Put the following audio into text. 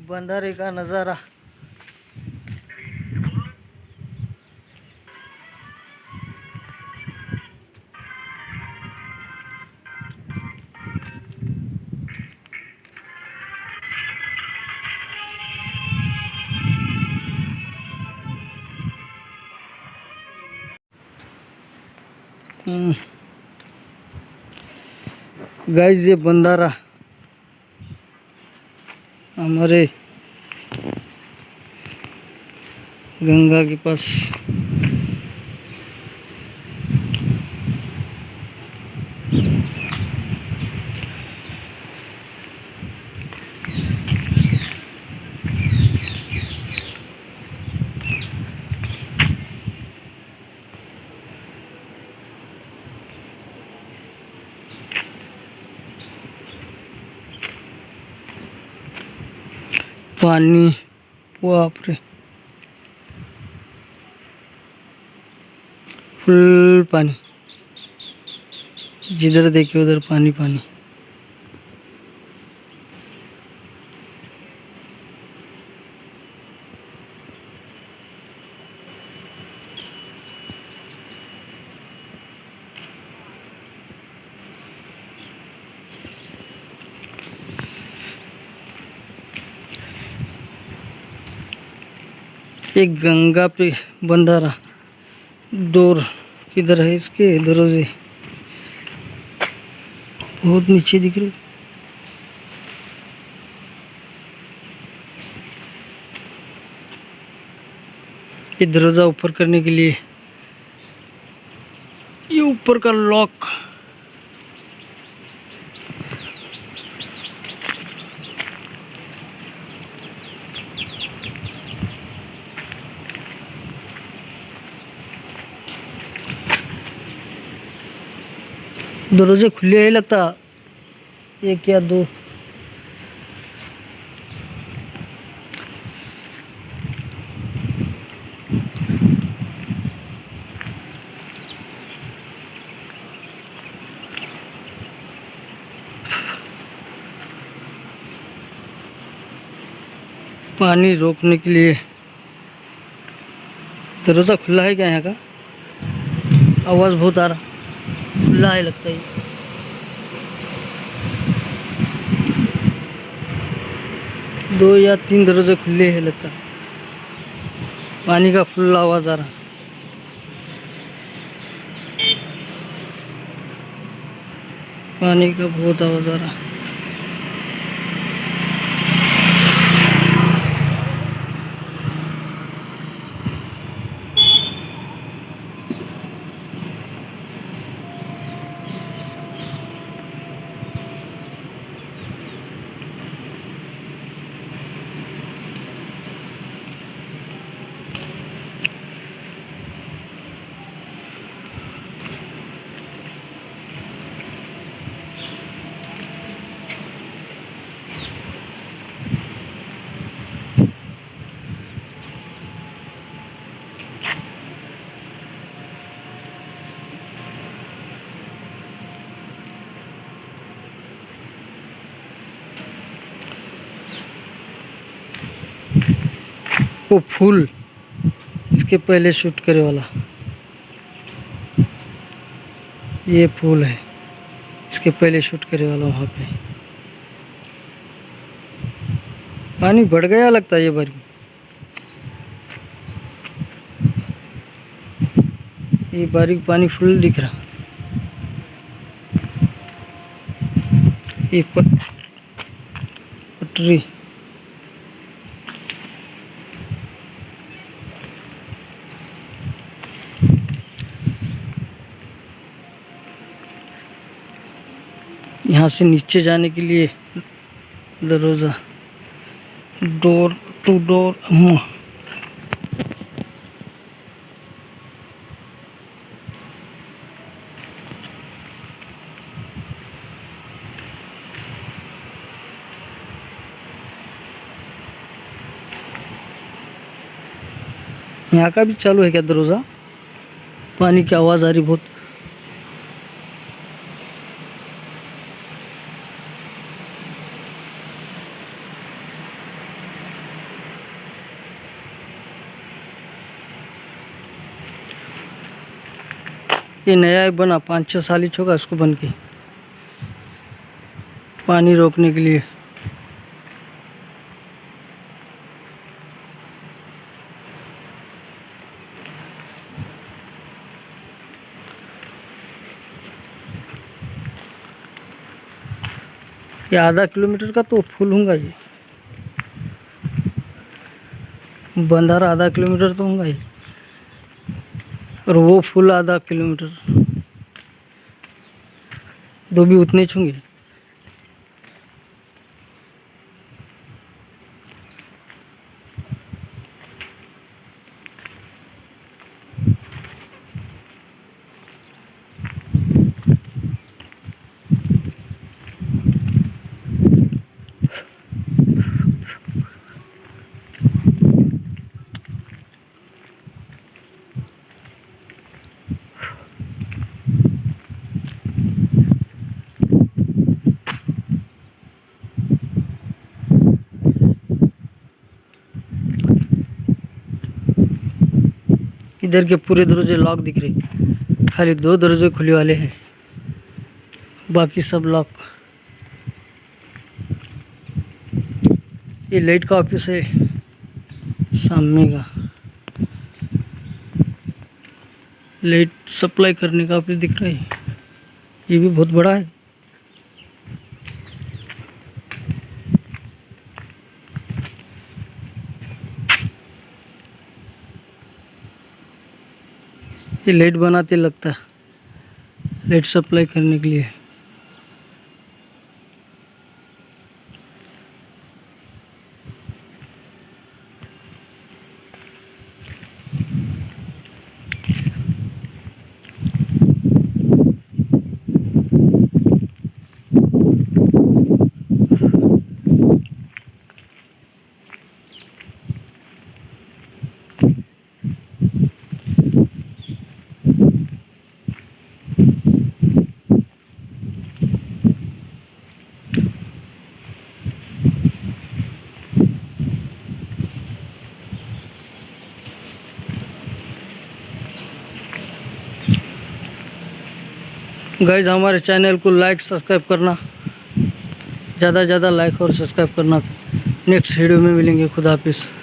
बंधारे का नज़ारा। गाइस ये बंधारा हमारे गंगा के पास पानी, बाप रे, फुल पानी, जिधर देखिए उधर पानी पानी। एक गंगा पे बंधारा, डोर किधर है इसके दरवाजे, बहुत नीचे दिख रहे। ये दरवाजा ऊपर करने के लिए ये ऊपर का लॉक, दरवाजे खुले है लगता, एक या दो। पानी रोकने के लिए दरवाजा खुला है क्या? यहाँ का आवाज़ बहुत आ रहा, खुला है लगता है। दो या तीन दरवाजे खुले हैं लगता, पानी का फुल आवाज़ आ रहा। पानी का बहुत आवाज़ आ रहा। वो फूल इसके पहले शूट करे वाला, ये फूल है इसके पहले शूट करे वाला। वहाँ पे पानी बढ़ गया लगता है, ये बारी ये बारीक पानी फुल दिख रहा। ये पटरी यहाँ से नीचे जाने के लिए दरवाजा, डोर टू डोर। यहाँ का भी चालू है क्या दरवाजा? पानी की आवाज़ आ रही बहुत। ये नया एक बना 5-6 साल ही होगा इसको बन के, पानी रोकने के लिए। ये आधा किलोमीटर का तो फुल होगा, ये बंधारा आधा किलोमीटर तो होगा ही, और वो फुल आधा किलोमीटर, दो भी उतने ही होंगे। इधर के पूरे दरवाजे लॉक दिख रहे, खाली 2 दरवाजे खुले वाले हैं, बाकी सब लॉक। ये लाइट का ऑफिस है सामने का, लाइट सप्लाई करने का ऑफिस दिख रहा है, ये भी बहुत बड़ा है। ये लाइट बनाते लगता है, लाइट सप्लाई करने के लिए। गाइज हमारे चैनल को लाइक सब्सक्राइब करना, ज़्यादा लाइक और सब्सक्राइब करना। नेक्स्ट वीडियो में मिलेंगे। खुदा हाफिज़।